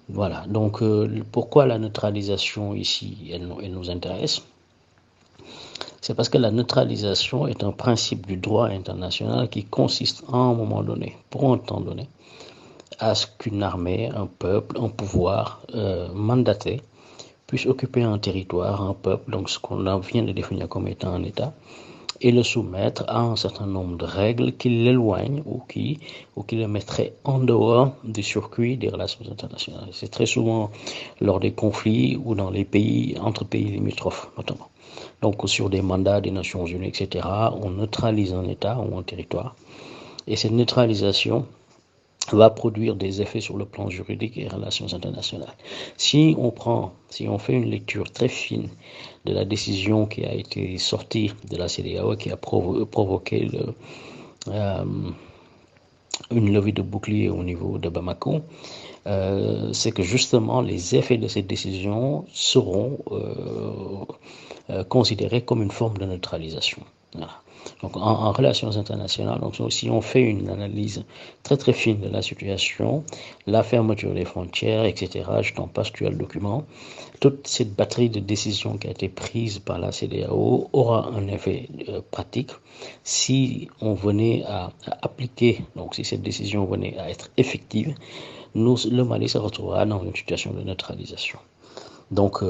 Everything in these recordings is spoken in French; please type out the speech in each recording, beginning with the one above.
Voilà, donc pourquoi la neutralisation ici, elle nous intéresse? C'est parce que la neutralisation est un principe du droit international qui consiste à un moment donné, pour un temps donné, à ce qu'une armée, un peuple, un pouvoir mandaté puisse occuper un territoire, un peuple, donc ce qu'on vient de définir comme étant un État, et le soumettre à un certain nombre de règles qui l'éloignent ou qui le mettraient en dehors du circuit des relations internationales. C'est très souvent lors des conflits ou dans les pays, entre pays limitrophes notamment. Donc sur des mandats des Nations Unies, etc., on neutralise un État ou un territoire. Et cette neutralisation va produire des effets sur le plan juridique et relations internationales. Si on fait une lecture très fine de la décision qui a été sortie de la CEDEAO et qui a provoqué euh, une levée de bouclier au niveau de Bamako, c'est que justement les effets de cette décision seront considérés comme une forme de neutralisation. Voilà. Donc en relations internationales, donc si on fait une analyse très très fine de la situation, la fermeture des frontières, etc., je t'en passe, tu as le document, toute cette batterie de décisions qui a été prise par la CEDEAO aura un effet pratique si on venait à appliquer, donc si cette décision venait à être effective, le Mali se retrouvera dans une situation de neutralisation. Donc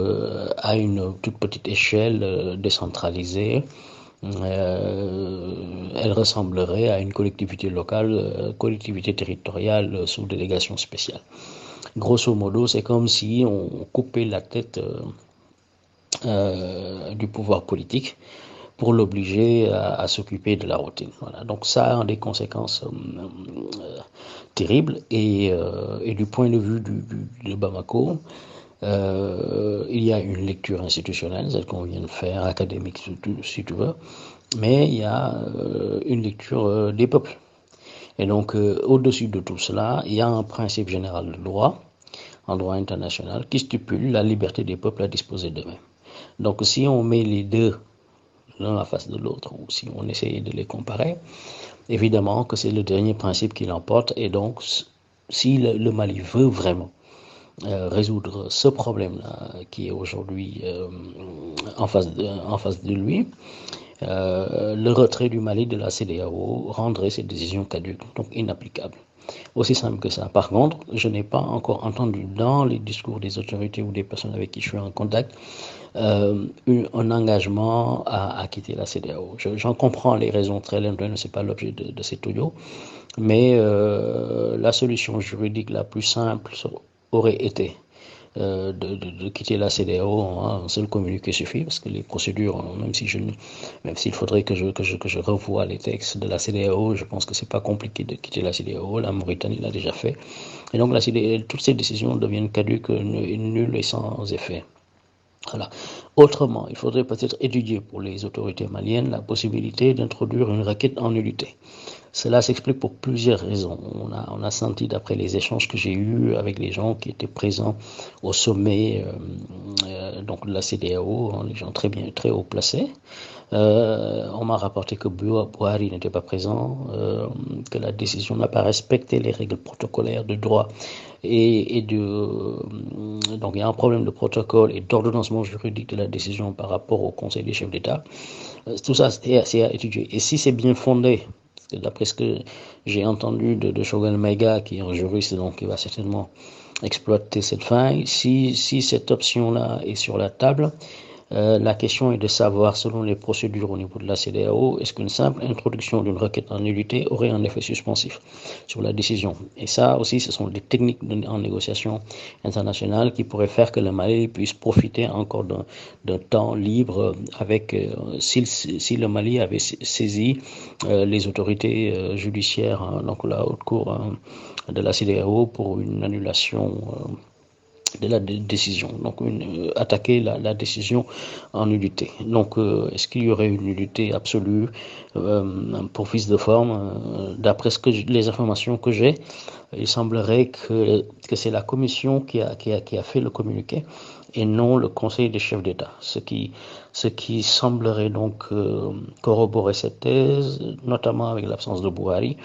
à une toute petite échelle décentralisée, elle ressemblerait à une collectivité locale, collectivité territoriale sous délégation spéciale. Grosso modo, c'est comme si on coupait la tête du pouvoir politique pour l'obliger à s'occuper de la routine. Voilà. Donc ça a des conséquences terribles et du point de vue de Bamako, il y a une lecture institutionnelle, celle qu'on vient de faire, académique si tu veux, mais il y a une lecture des peuples. Et donc, au-dessus de tout cela, il y a un principe général de droit, en droit international, qui stipule la liberté des peuples à disposer d'eux-mêmes. Donc, si on met les deux l'un à face de l'autre, ou si on essaye de les comparer, évidemment que c'est le dernier principe qui l'emporte. Et donc, si le Mali veut vraiment résoudre ce problème-là qui est aujourd'hui en face de lui, le retrait du Mali de la CEDEAO rendrait cette décision caduque, donc inapplicable. Aussi simple que ça. Par contre, je n'ai pas encore entendu dans les discours des autorités ou des personnes avec qui je suis en contact un engagement à quitter la CEDEAO. J'en comprends les raisons très lointaines, ce n'est pas l'objet de cet audio, mais la solution juridique la plus simple aurait été de quitter la CEDEAO, hein, un seul communiqué suffit, parce que les procédures, même s'il faudrait que je revoie les textes de la CEDEAO, je pense que c'est pas compliqué de quitter la CEDEAO, la Mauritanie l'a déjà fait. Et donc toutes ces décisions deviennent caduques, nulles et sans effet. Voilà. Autrement, il faudrait peut-être étudier pour les autorités maliennes la possibilité d'introduire une requête en nullité. Cela s'explique pour plusieurs raisons. On a senti, d'après les échanges que j'ai eus avec les gens qui étaient présents au sommet donc de la CEDEAO, hein, les gens très bien, très haut placés, on m'a rapporté que Buhari n'était pas présent, que la décision n'a pas respecté les règles protocolaires de droit donc il y a un problème de protocole et d'ordonnancement juridique de la décision par rapport au Conseil des chefs d'État. Tout ça, c'est à étudier. Et si c'est bien fondé, d'après ce que j'ai entendu de Shogun Meiga, qui est un juriste, donc qui va certainement exploiter cette faille, si cette option-là est sur la table, la question est de savoir, selon les procédures au niveau de la CEDEAO, est-ce qu'une simple introduction d'une requête en nullité aurait un effet suspensif sur la décision. Et ça aussi, ce sont des techniques en négociation internationale qui pourraient faire que le Mali puisse profiter encore d'un temps libre avec, si le Mali avait saisi les autorités judiciaires, hein, donc la haute cour de la CEDEAO pour une annulation de la décision, donc attaquer la décision en nullité. Donc, est-ce qu'il y aurait une nullité absolue pour vice de forme? D'après les informations que j'ai, il semblerait que c'est la commission qui a fait le communiqué et non le Conseil des chefs d'État, ce qui semblerait donc corroborer cette thèse, notamment avec l'absence de Buhari.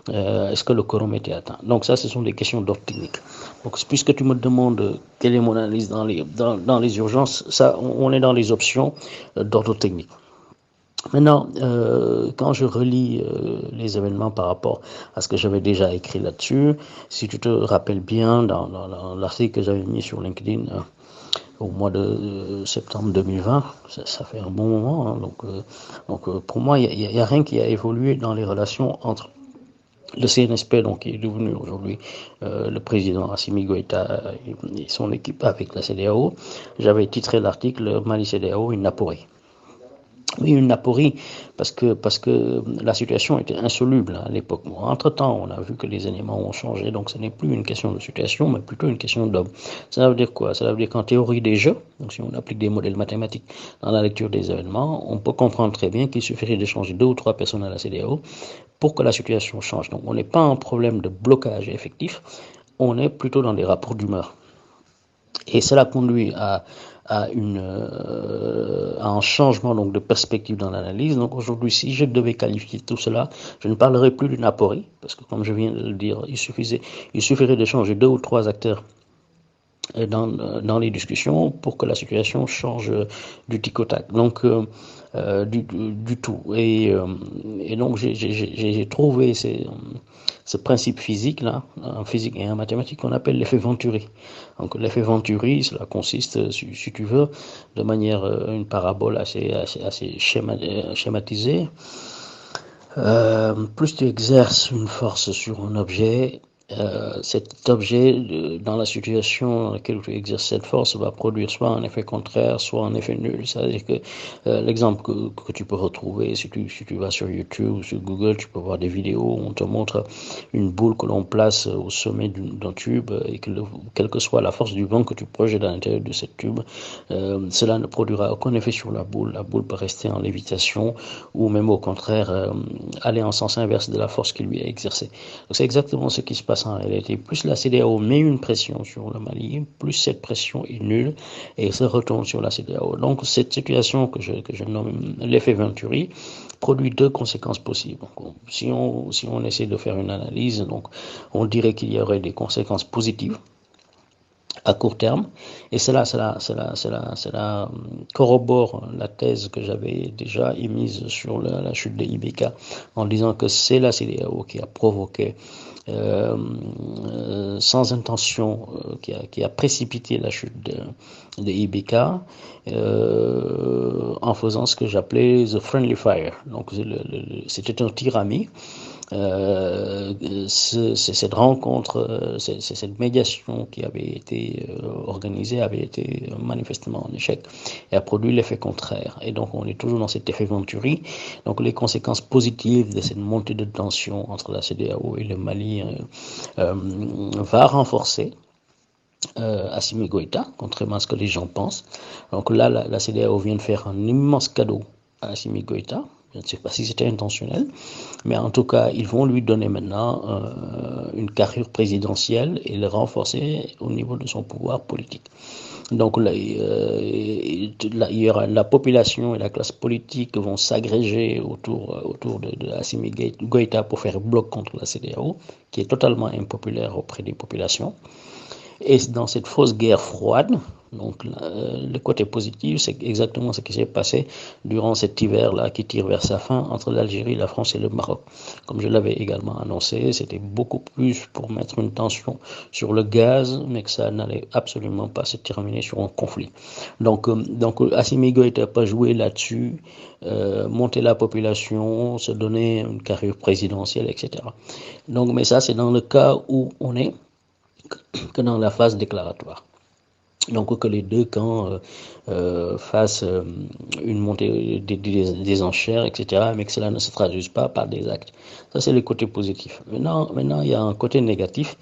Est-ce que le quorum était atteint? Donc ça, ce sont des questions d'ordre technique. Donc puisque tu me demandes quelle est mon analyse dans les urgences, ça, on est dans les options d'ordre technique. Maintenant, quand je relis les événements par rapport à ce que j'avais déjà écrit là-dessus, si tu te rappelles bien, dans l'article que j'avais mis sur LinkedIn au mois de septembre 2020, ça fait un bon moment, hein, donc pour moi, il n'y a rien qui a évolué dans les relations entre le CNSP, donc, qui est devenu aujourd'hui le président Assimi Goïta et son équipe avec la CEDEAO. J'avais titré l'article Mali CEDEAO, une aporie. Oui, une aporie, parce que la situation était insoluble à l'époque. Entre-temps, on a vu que les éléments ont changé, donc ce n'est plus une question de situation, mais plutôt une question d'homme. Ça veut dire quoi? Ça veut dire qu'en théorie des jeux, donc si on applique des modèles mathématiques dans la lecture des événements, on peut comprendre très bien qu'il suffirait de changer 2 ou 3 personnes à la CEDEAO pour que la situation change. Donc on n'est pas en problème de blocage effectif, on est plutôt dans des rapports d'humeur. Et cela conduit à un changement donc de perspective dans l'analyse. Donc aujourd'hui, si je devais qualifier tout cela, je ne parlerai plus d'une aporie, parce que comme je viens de le dire, il suffirait de changer 2 ou 3 acteurs dans les discussions pour que la situation change du tic au tac. Donc du tout. Et donc j'ai trouvé ce principe physique là, en physique et en mathématiques, qu'on appelle l'effet Venturi. Donc l'effet Venturi, cela consiste, si tu veux, de manière une parabole assez schématisée. Plus tu exerces une force sur un objet, cet objet, dans la situation dans laquelle tu exerces cette force, va produire soit un effet contraire, soit un effet nul. C'est-à-dire que l'exemple que tu peux retrouver, si tu vas sur YouTube ou sur Google, tu peux voir des vidéos où on te montre une boule que l'on place au sommet d'un tube et que quelle que soit la force du vent que tu projettes à l'intérieur de cette tube, cela ne produira aucun effet sur la boule. La boule peut rester en lévitation ou même au contraire aller en sens inverse de la force qui lui est exercée. Donc c'est exactement ce qui se passe en réalité. Plus la CEDEAO met une pression sur le Mali, plus cette pression est nulle et se retourne sur la CEDEAO. Donc cette situation que je nomme l'effet Venturi produit 2 conséquences possibles. Donc, si on essaie de faire une analyse, donc on dirait qu'il y aurait des conséquences positives à court terme, et cela corrobore la thèse que j'avais déjà émise sur la chute de IBK, en disant que c'est la CEDEAO qui a provoqué sans intention, qui a précipité la chute de IBK en faisant ce que j'appelais the friendly fire. Donc c'était un tir ami. Cette rencontre, cette médiation qui avait été organisée avait été manifestement en échec et a produit l'effet contraire. Et donc on est toujours dans cet effet Venturi. Donc les conséquences positives de cette montée de tension entre la CEDEAO et le Mali va renforcer Assimi Goïta, contrairement à ce que les gens pensent. Donc là, la CEDEAO vient de faire un immense cadeau à Assimi Goïta. Je ne sais pas si c'était intentionnel, mais en tout cas, ils vont lui donner maintenant une carrure présidentielle et le renforcer au niveau de son pouvoir politique. Donc là, il y aura la population et la classe politique vont s'agréger autour de Assimi Goïta pour faire bloc contre la CEDEAO, qui est totalement impopulaire auprès des populations. Et dans cette fausse guerre froide, donc le côté positif, c'est exactement ce qui s'est passé durant cet hiver-là qui tire vers sa fin entre l'Algérie, la France et le Maroc. Comme je l'avais également annoncé, c'était beaucoup plus pour mettre une tension sur le gaz, mais que ça n'allait absolument pas se terminer sur un conflit. Donc Assimi Goïta n'a pas joué là-dessus, monter la population, se donner une carrure présidentielle, etc. Donc, mais ça, c'est dans le cas où on est que dans la phase déclaratoire. Donc que les deux camps fassent une montée des enchères, etc., mais que cela ne se traduise pas par des actes. Ça, c'est le côté positif. Maintenant, il y a un côté négatif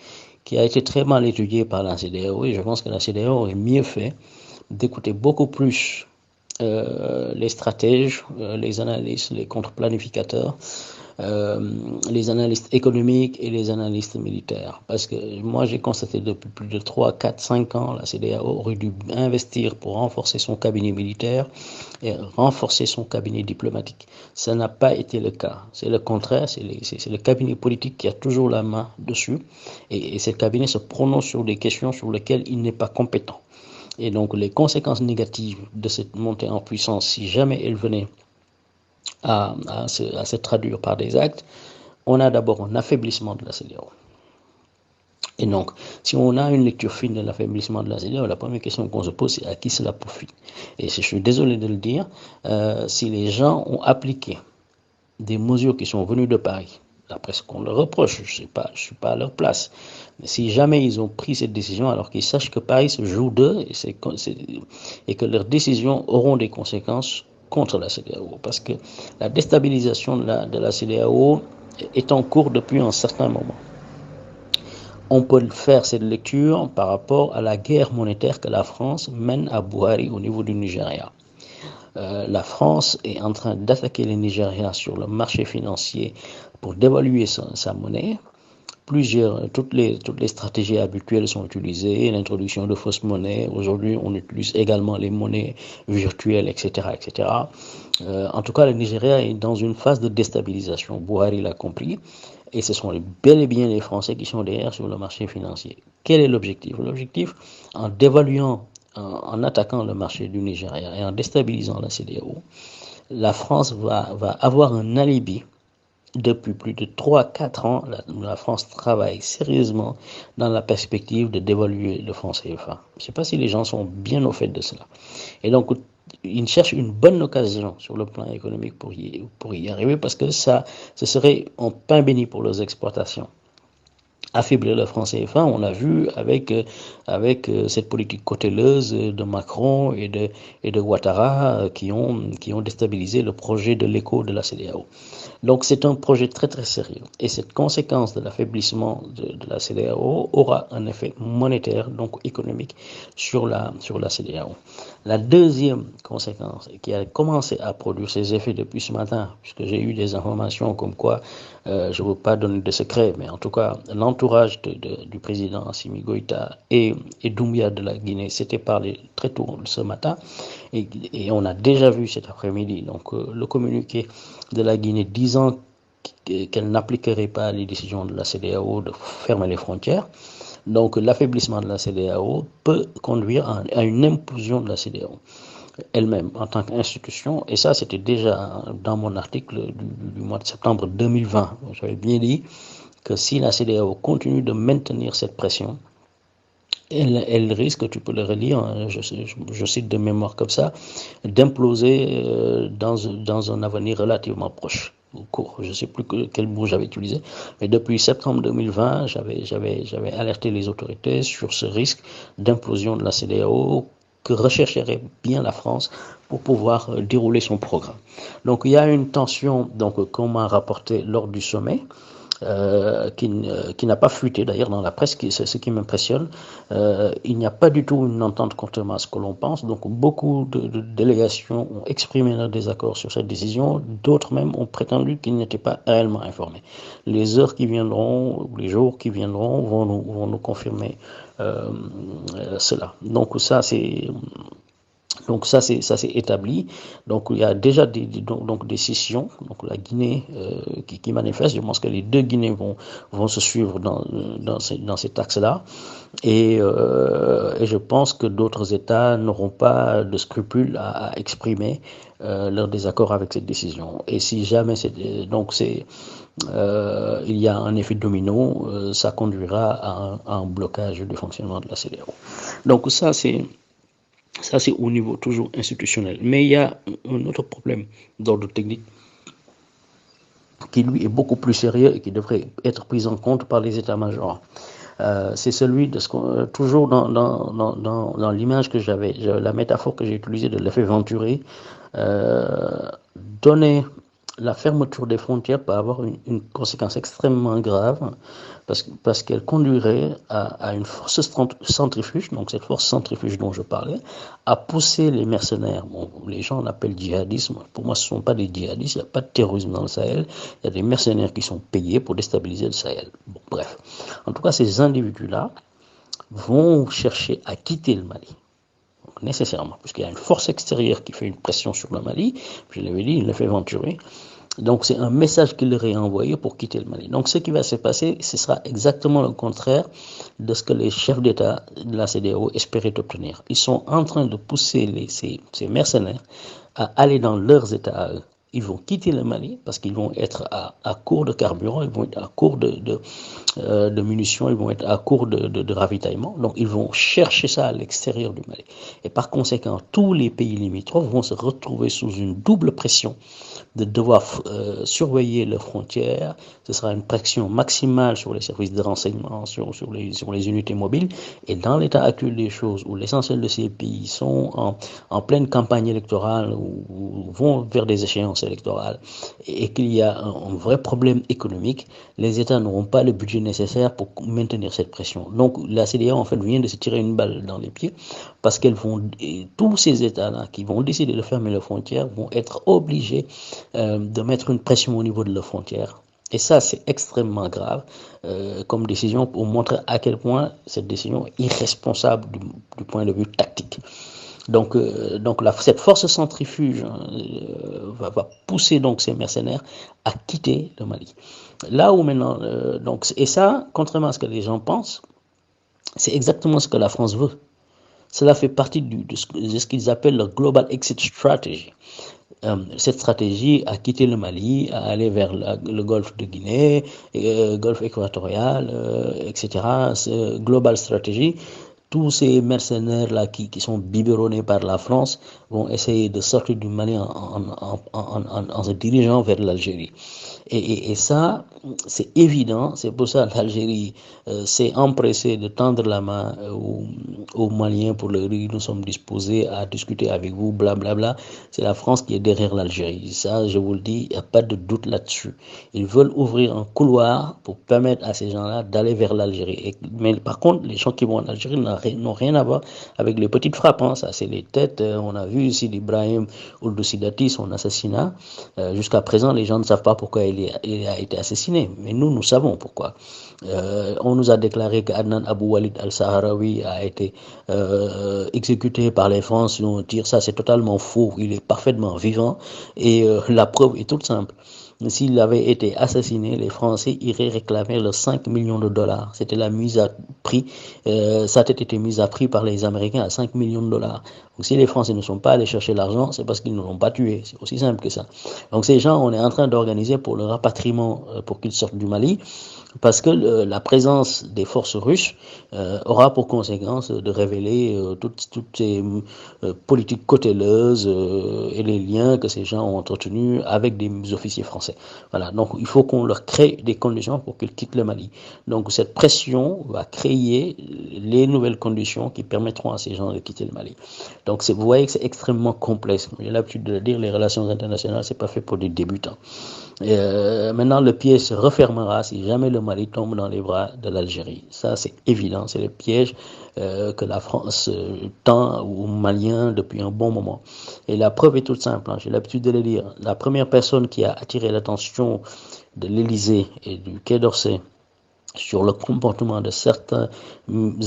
qui a été très mal étudié par la CEDEAO, et je pense que la CEDEAO aurait mieux fait d'écouter beaucoup plus les stratèges, les analystes, les contre-planificateurs, les analystes économiques et les analystes militaires. Parce que moi, j'ai constaté depuis plus de 3, 4, 5 ans, la CEDEAO aurait dû investir pour renforcer son cabinet militaire et renforcer son cabinet diplomatique. Ça n'a pas été le cas. C'est le contraire, c'est le cabinet politique qui a toujours la main dessus. Et ce cabinet se prononce sur des questions sur lesquelles il n'est pas compétent. Et donc les conséquences négatives de cette montée en puissance, si jamais elle venait à se traduire par des actes, on a d'abord un affaiblissement de la CEDEAO. Et donc, si on a une lecture fine de l'affaiblissement de la CEDEAO, la première question qu'on se pose, c'est à qui cela profite. Et je suis désolé de le dire, si les gens ont appliqué des mesures qui sont venues de Paris, d'après ce qu'on leur reproche, je ne suis pas à leur place, mais si jamais ils ont pris cette décision, alors qu'ils sachent que Paris se joue d'eux et que leurs décisions auront des conséquences contre la CEDEAO, parce que la déstabilisation de la CEDEAO est en cours depuis un certain moment. On peut faire cette lecture par rapport à la guerre monétaire que la France mène à Buhari au niveau du Nigeria. La France est en train d'attaquer le Nigeria sur le marché financier pour dévaluer sa monnaie. Toutes les stratégies habituelles sont utilisées, l'introduction de fausses monnaies. Aujourd'hui, on utilise également les monnaies virtuelles, etc., etc. En tout cas, le Nigeria est dans une phase de déstabilisation. Buhari l'a compris. Et ce sont bel et bien les Français qui sont derrière sur le marché financier. Quel est l'objectif? L'objectif, en dévaluant, en attaquant le marché du Nigeria et en déstabilisant la CEDEAO, la France va avoir un alibi. Depuis plus de 3-4 ans, la France travaille sérieusement dans la perspective de dévaluer le franc CFA. Je ne sais pas si les gens sont bien au fait de cela. Et donc, ils cherchent une bonne occasion sur le plan économique pour y arriver, parce que ce serait un pain béni pour leurs exportations. Affaiblir le franc CFA, on l'a vu avec cette politique cauteleuse de Macron et de Ouattara qui ont déstabilisé le projet de l'éco de la CEDEAO. Donc c'est un projet très très sérieux. Et cette conséquence de l'affaiblissement de la CEDEAO aura un effet monétaire, donc économique, sur la CEDEAO. La deuxième conséquence, qui a commencé à produire ses effets depuis ce matin, puisque j'ai eu des informations comme quoi, je ne veux pas donner de secret, mais en tout cas, l'entourage du président Assimi Goïta et Doumbouya de la Guinée s'était parlé très tôt ce matin, et on a déjà vu cet après-midi donc le communiqué de la Guinée disant qu'elle n'appliquerait pas les décisions de la CEDEAO de fermer les frontières. Donc l'affaiblissement de la CEDEAO peut conduire à une implosion de la CEDEAO elle-même en tant qu'institution. Et ça, c'était déjà dans mon article du mois de septembre 2020. J'avais bien dit que si la CEDEAO continue de maintenir cette pression, elle risque, tu peux le relire, je cite de mémoire comme ça, d'imploser dans un avenir relativement proche. Je ne sais plus quel mot j'avais utilisé, mais depuis septembre 2020, j'avais alerté les autorités sur ce risque d'implosion de la CEDEAO que rechercherait bien la France pour pouvoir dérouler son programme. Donc il y a une tension qu'on m'a rapporté lors du sommet, qui n'a pas fuité d'ailleurs dans la presse, c'est ce qui m'impressionne. Il n'y a pas du tout une entente contrairement à ce que l'on pense. Donc beaucoup de délégations ont exprimé leur désaccord sur cette décision. D'autres même ont prétendu qu'ils n'étaient pas réellement informés. Les heures qui viendront, ou les jours qui viendront, vont nous confirmer cela. Donc ça c'est établi. Donc il y a déjà des scissions. Donc la Guinée qui manifeste. Je pense que les deux Guinées vont se suivre dans cet axe-là. Et je pense que d'autres États n'auront pas de scrupules à exprimer leur désaccord avec cette décision. Et si jamais il y a un effet domino, ça conduira à un blocage du fonctionnement de la CEDEAO. Donc ça c'est au niveau toujours institutionnel. Mais il y a un autre problème d'ordre technique qui lui est beaucoup plus sérieux et qui devrait être pris en compte par les états-majors. C'est celui de toujours dans l'image que j'avais, la métaphore que j'ai utilisée de l'effet Venturi, donner la fermeture des frontières peut avoir une conséquence extrêmement grave parce qu'elle conduirait à une force centrifuge, donc cette force centrifuge dont je parlais, à pousser les mercenaires. Bon, les gens l'appellent djihadisme. Pour moi, ce ne sont pas des djihadistes, il n'y a pas de terrorisme dans le Sahel. Il y a des mercenaires qui sont payés pour déstabiliser le Sahel. Bon, bref. En tout cas, ces individus-là vont chercher à quitter le Mali. Donc, nécessairement, puisqu'il y a une force extérieure qui fait une pression sur le Mali. Je l'avais dit, il le fait venturer. Donc c'est un message qu'il leur est envoyé pour quitter le Mali. Donc ce qui va se passer, ce sera exactement le contraire de ce que les chefs d'État de la CEDEAO espéraient obtenir. Ils sont en train de pousser ces mercenaires à aller dans leurs États à eux. Ils vont quitter le Mali parce qu'ils vont être à court de carburant, ils vont être à court de munitions, ils vont être à court de ravitaillement. Donc ils vont chercher ça à l'extérieur du Mali. Et par conséquent, tous les pays limitrophes vont se retrouver sous une double pression de devoir surveiller leurs frontières. Ce sera une pression maximale sur les services de renseignement, sur les unités mobiles. Et dans l'état actuel des choses, où l'essentiel de ces pays sont en pleine campagne électorale, ou vont vers des échéances électorales, et qu'il y a un vrai problème économique, les États n'auront pas le budget nécessaire pour maintenir cette pression. Donc la CEDEAO en fait vient de se tirer une balle dans les pieds, parce qu'elles vont, tous ces États-là qui vont décider de fermer leurs frontières vont être obligés de mettre une pression au niveau de leurs frontières. Et ça, c'est extrêmement grave comme décision pour montrer à quel point cette décision est irresponsable du point de vue tactique. Donc cette force centrifuge va pousser donc ces mercenaires à quitter le Mali. Là où maintenant, et ça, contrairement à ce que les gens pensent, c'est exactement ce que la France veut. Cela fait partie de ce qu'ils appellent le Global Exit Strategy. Cette stratégie à quitter le Mali, à aller vers le golfe de Guinée, golfe équatorial, etc. Global Strategy. Tous ces mercenaires-là qui sont biberonnés par la France vont essayer de sortir du Mali en se dirigeant vers l'Algérie. Et ça, c'est évident. C'est pour ça que l'Algérie s'est empressée de tendre la main aux Maliens pour leur dire nous sommes disposés à discuter avec vous, blablabla. C'est la France qui est derrière l'Algérie. Ça, je vous le dis, il n'y a pas de doute là-dessus. Ils veulent ouvrir un couloir pour permettre à ces gens-là d'aller vers l'Algérie. Mais par contre, les gens qui vont en Algérie n'ont rien à voir avec les petites frappes. Hein. Ça, c'est les têtes. On a vu ici d'Ibrahim Ould Sidati, son assassinat. Jusqu'à présent, les gens ne savent pas pourquoi il a été assassiné. Mais nous savons pourquoi. On nous a déclaré qu'Adnan Abou Walid al-Sahraoui a été exécuté par les Français. On tire ça, c'est totalement faux. Il est parfaitement vivant. Et la preuve est toute simple. S'il avait été assassiné, les Français iraient réclamer les 5 millions de dollars. C'était la mise à prix. Ça a été mis à prix par les Américains à 5 millions de dollars. Donc si les Français ne sont pas allés chercher l'argent, c'est parce qu'ils ne l'ont pas tué. C'est aussi simple que ça. Donc ces gens, on est en train d'organiser pour le rapatriement, pour qu'ils sortent du Mali, parce que la présence des forces russes aura pour conséquence de révéler toutes ces politiques cautéleuses et les liens que ces gens ont entretenus avec des officiers français. Voilà, donc il faut qu'on leur crée des conditions pour qu'ils quittent le Mali. Donc cette pression va créer les nouvelles conditions qui permettront à ces gens de quitter le Mali. Donc vous voyez que c'est extrêmement complexe. J'ai l'habitude de le dire, les relations internationales, c'est pas fait pour des débutants. Maintenant, le piège se refermera si jamais le Mali tombe dans les bras de l'Algérie. Ça, c'est évident. C'est le piège que la France tend aux Maliens depuis un bon moment. Et la preuve est toute simple. J'ai l'habitude de le dire. La première personne qui a attiré l'attention de l'Élysée et du Quai d'Orsay sur le comportement de certains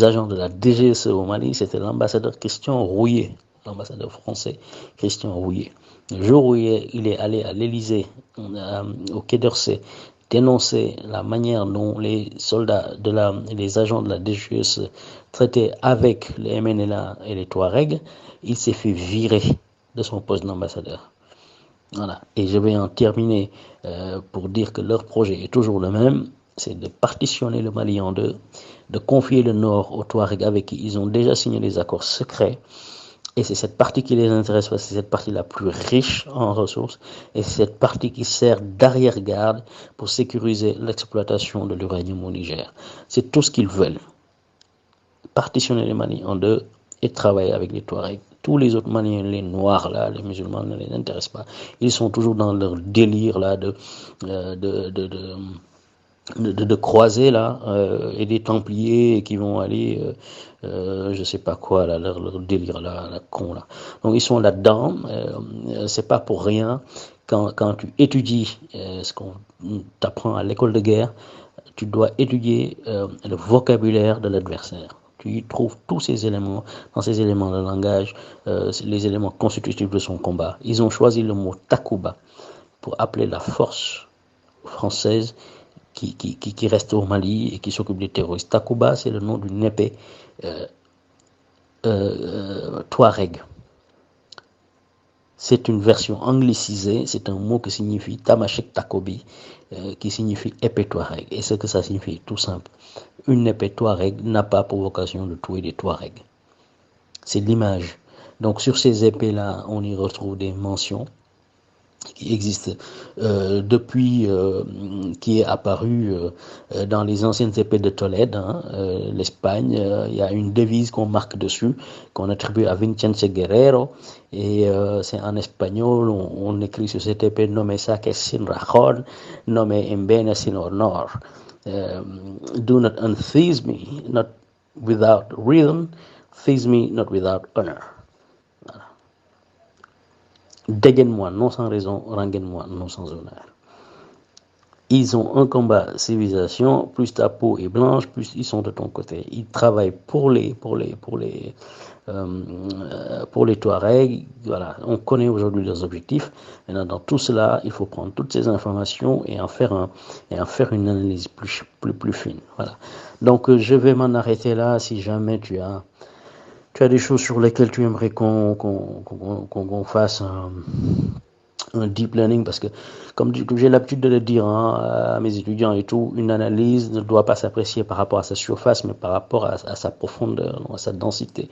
agents de la DGSE au Mali, c'était l'ambassadeur Christian Rouillet, l'ambassadeur français Christian Rouillet. Le jour où il est allé à l'Élysée, au Quai d'Orsay, dénoncer la manière dont les soldats, les agents de la DGSE traitaient avec les MNLA et les Touaregs, il s'est fait virer de son poste d'ambassadeur. Voilà. Et je vais en terminer pour dire que leur projet est toujours le même, c'est de partitionner le Mali en deux, de confier le nord aux Touaregs avec qui ils ont déjà signé des accords secrets. Et c'est cette partie qui les intéresse parce que c'est cette partie la plus riche en ressources et c'est cette partie qui sert d'arrière-garde pour sécuriser l'exploitation de l'uranium au Niger. C'est tout ce qu'ils veulent. Partitionner le Mali en deux et travailler avec les Touaregs Tous les autres Maliens, les Noirs, là, les musulmans ne les intéressent pas. Ils sont toujours dans leur délire là euh, de, de, de, de croiser là et des Templiers qui vont aller je sais pas quoi là leur délire là la con là, donc ils sont là-dedans. C'est pas pour rien quand tu étudies ce qu'on t'apprend à l'école de guerre, tu dois étudier le vocabulaire de l'adversaire. Tu y trouves tous ces éléments, dans ces éléments de langage, les éléments constitutifs de son combat. Ils ont choisi le mot Takuba pour appeler la force française qui reste au Mali et qui s'occupe des terroristes. Takuba, c'est le nom d'une épée Touareg. C'est une version anglicisée, c'est un mot qui signifie Tamashek Takobi, qui signifie épée Touareg. Et ce que ça signifie, tout simple. Une épée Touareg n'a pas pour vocation de tuer des Touaregs. C'est l'image. Donc sur ces épées-là, on y retrouve des mentions qui existe depuis, qui est apparu dans les anciennes épées de Tolède, l'Espagne. Il y a une devise qu'on marque dessus, qu'on attribue à Vincenzo Guerrero, et c'est en espagnol, on écrit sur cette épée: no me saques sin razón, no me envenes sin honor. Do not unthese me, not without reason, these me not without honor. Dégaine-moi non sans raison, rengaine-moi non sans honneur. Ils ont un combat civilisation, plus ta peau est blanche, plus ils sont de ton côté. Ils travaillent pour les Touaregs. Voilà, on connaît aujourd'hui leurs objectifs. Maintenant, dans tout cela, il faut prendre toutes ces informations et en faire une analyse plus fine. Voilà. Donc, je vais m'en arrêter là. Si jamais tu as des choses sur lesquelles tu aimerais qu'on fasse un deep learning, parce que comme j'ai l'habitude de le dire à mes étudiants et tout, une analyse ne doit pas s'apprécier par rapport à sa surface, mais par rapport à sa profondeur, à sa densité.